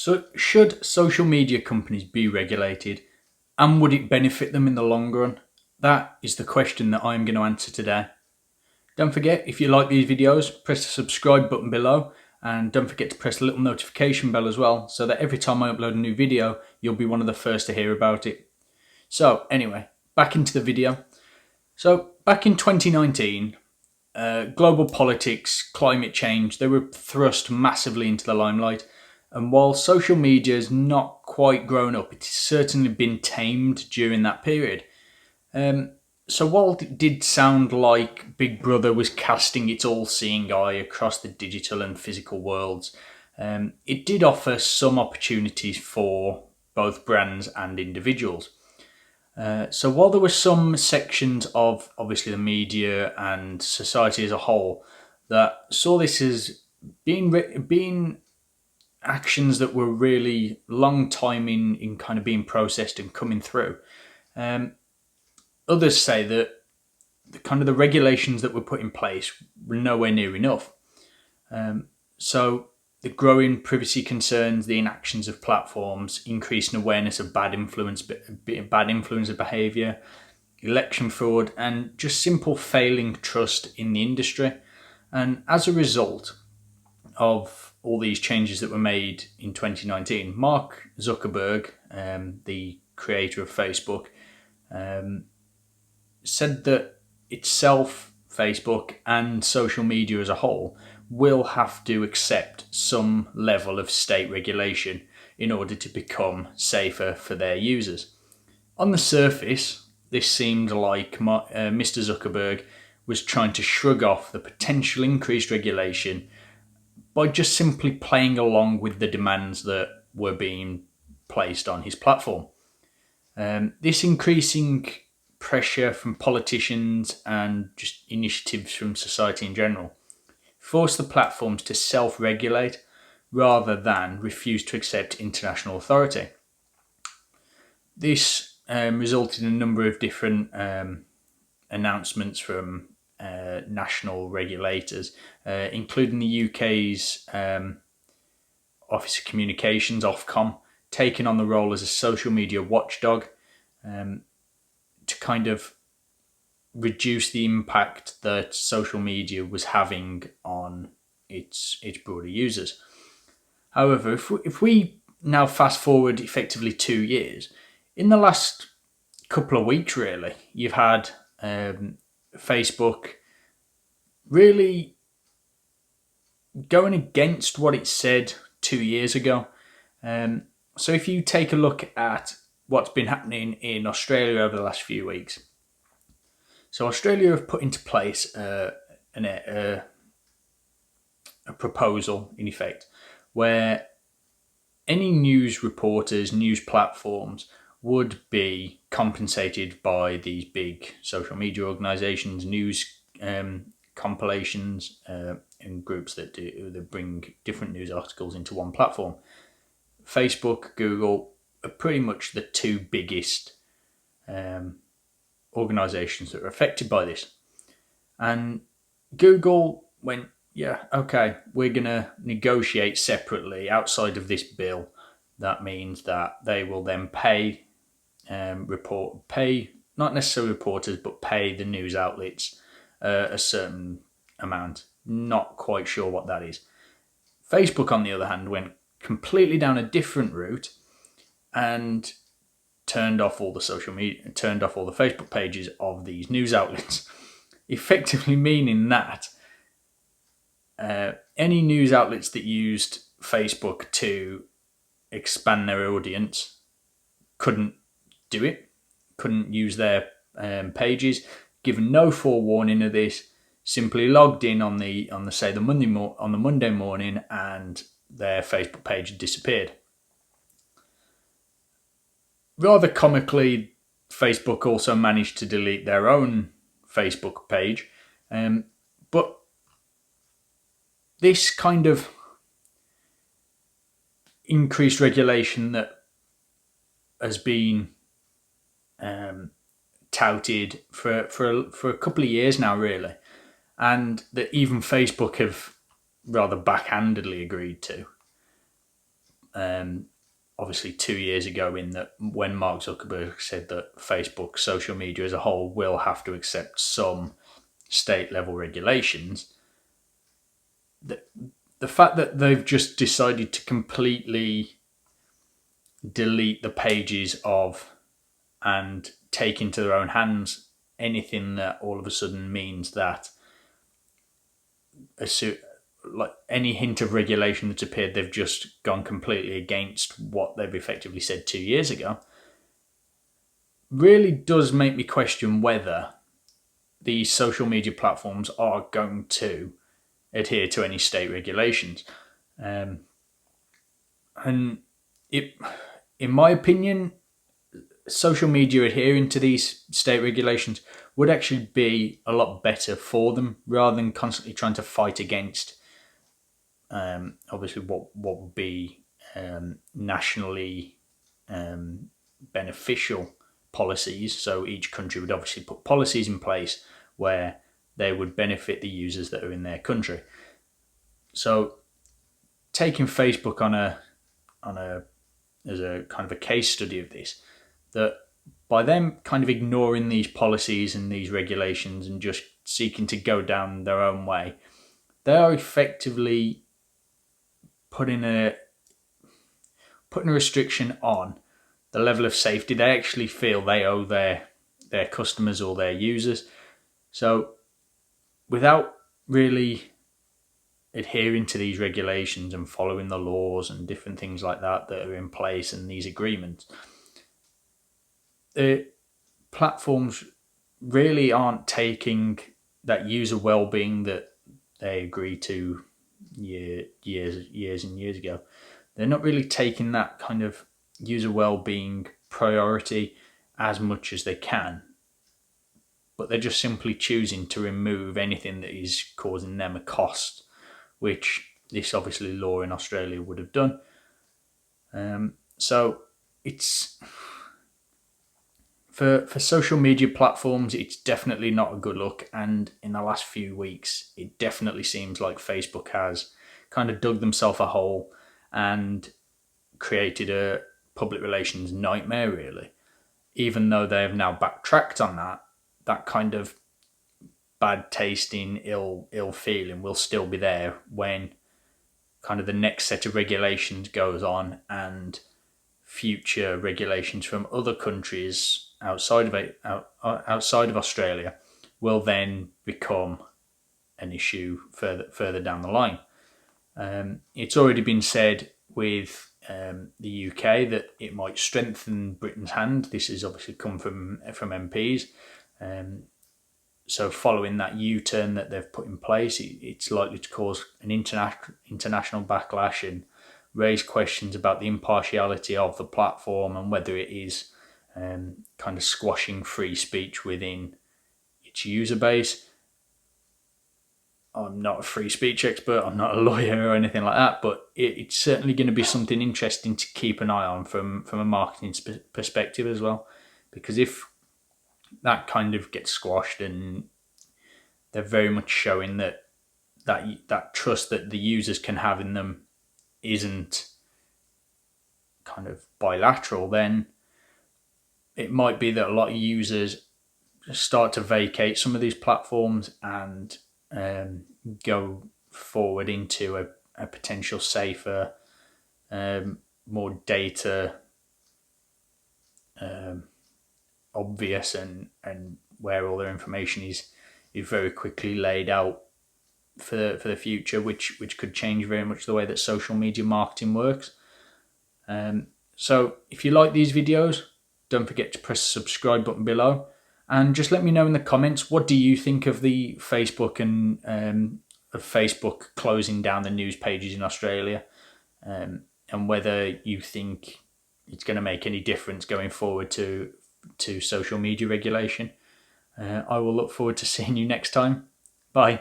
So, should social media companies be regulated and would it benefit them in the long run? That is the question that I'm going to answer today. Don't forget, if you like these videos, press the subscribe button below and don't forget to press the little notification bell as well so that every time I upload a new video, you'll be one of the first to hear about it. So, anyway, back into the video. So, back in 2019, global politics, climate change, they were thrust massively into the limelight. And while social media has not quite grown up, it's certainly been tamed during that period. So while it did sound like Big Brother was casting its all-seeing eye across the digital and physical worlds, it did offer some opportunities for both brands and individuals. So while there were some sections of obviously the media and society as a whole that saw this as being actions that were really long time in kind of being processed and coming through, others say that the regulations that were put in place were nowhere near enough. So the growing privacy concerns, the inactions of platforms, increasing awareness of bad influencer behaviour, election fraud, and just simple failing trust in the industry. And as a result of all these changes that were made in 2019, Mark Zuckerberg, the creator of Facebook, said that itself, Facebook, and social media as a whole will have to accept some level of state regulation in order to become safer for their users. On the surface, this seemed like Mr. Zuckerberg was trying to shrug off the potential increased regulation by just simply playing along with the demands that were being placed on his platform. This increasing pressure from politicians and just initiatives from society in general forced the platforms to self-regulate rather than refuse to accept international authority. This resulted in a number of different announcements from national regulators, including the UK's Office of Communications, Ofcom, taking on the role as a social media watchdog to kind of reduce the impact that social media was having on its broader users. However, if we now fast forward effectively 2 years, in the last couple of weeks, really, you've had Facebook really going against what it said 2 years ago. So if you take a look at what's been happening in Australia over the last few weeks, so Australia have put into place a proposal, in effect, where any news reporters, news platforms would be compensated by these big social media organisations, news compilations, and groups that bring different news articles into one platform. Facebook, Google are pretty much the two biggest organisations that are affected by this. And Google went, yeah, okay, we're going to negotiate separately outside of this bill. That means that they will then pay not necessarily reporters, but pay the news outlets a certain amount. Not quite sure what that is. Facebook, on the other hand, went completely down a different route and turned off all the Facebook pages of these news outlets, effectively meaning that any news outlets that used Facebook to expand their audience couldn't do it, couldn't use their pages, given no forewarning of this, simply logged in on the Monday morning, and their Facebook page had disappeared. Rather comically, Facebook also managed to delete their own Facebook page, but this kind of increased regulation that has been touted for a couple of years now, really, and that even Facebook have rather backhandedly agreed to, obviously 2 years ago, in that when Mark Zuckerberg said that Facebook social media as a whole will have to accept some state level regulations. The fact that they've just decided to completely delete the pages of and take into their own hands anything that all of a sudden means that like any hint of regulation that's appeared, they've just gone completely against what they've effectively said 2 years ago, really does make me question whether these social media platforms are going to adhere to any state regulations. And it, in my opinion, social media adhering to these state regulations would actually be a lot better for them, rather than constantly trying to fight against obviously what would be nationally beneficial policies. So each country would obviously put policies in place where they would benefit the users that are in their country. So taking Facebook on a as a kind of a case study of this, that by them kind of ignoring these policies and these regulations and just seeking to go down their own way, they are effectively putting a restriction on the level of safety they actually feel they owe their customers or their users. So without really adhering to these regulations and following the laws and different things like that are in place and these agreements, the platforms really aren't taking that user well-being that they agreed to years and years ago. They're not really taking that kind of user well-being priority as much as they can, but they're just simply choosing to remove anything that is causing them a cost, which this obviously law in Australia would have done. So it's for social media platforms, it's definitely not a good look. And in the last few weeks, it definitely seems like Facebook has kind of dug themselves a hole and created a public relations nightmare, really. Even though they have now backtracked on that kind of bad tasting, ill feeling will still be there when kind of the next set of regulations goes on, and future regulations from other countries outside of Australia will then become an issue further down the line. It's already been said with the UK that it might strengthen Britain's hand. This has obviously come from MPs. So following that U-turn that they've put in place, it's likely to cause an international backlash and raise questions about the impartiality of the platform and whether it is kind of squashing free speech within its user base. I'm not a free speech expert, I'm not a lawyer or anything like that, but it's certainly going to be something interesting to keep an eye on from a marketing perspective as well. Because if that kind of gets squashed, and they're very much showing that trust that the users can have in them isn't kind of bilateral, then it might be that a lot of users start to vacate some of these platforms and go forward into a potential safer, more data obvious and where all their information is very quickly laid out for the future, which could change very much the way that social media marketing works. So if you like these videos, don't forget to press the subscribe button below, and just let me know in the comments, what do you think of the Facebook and of Facebook closing down the news pages in Australia, and whether you think it's going to make any difference going forward to social media regulation. I will look forward to seeing you next time. Bye.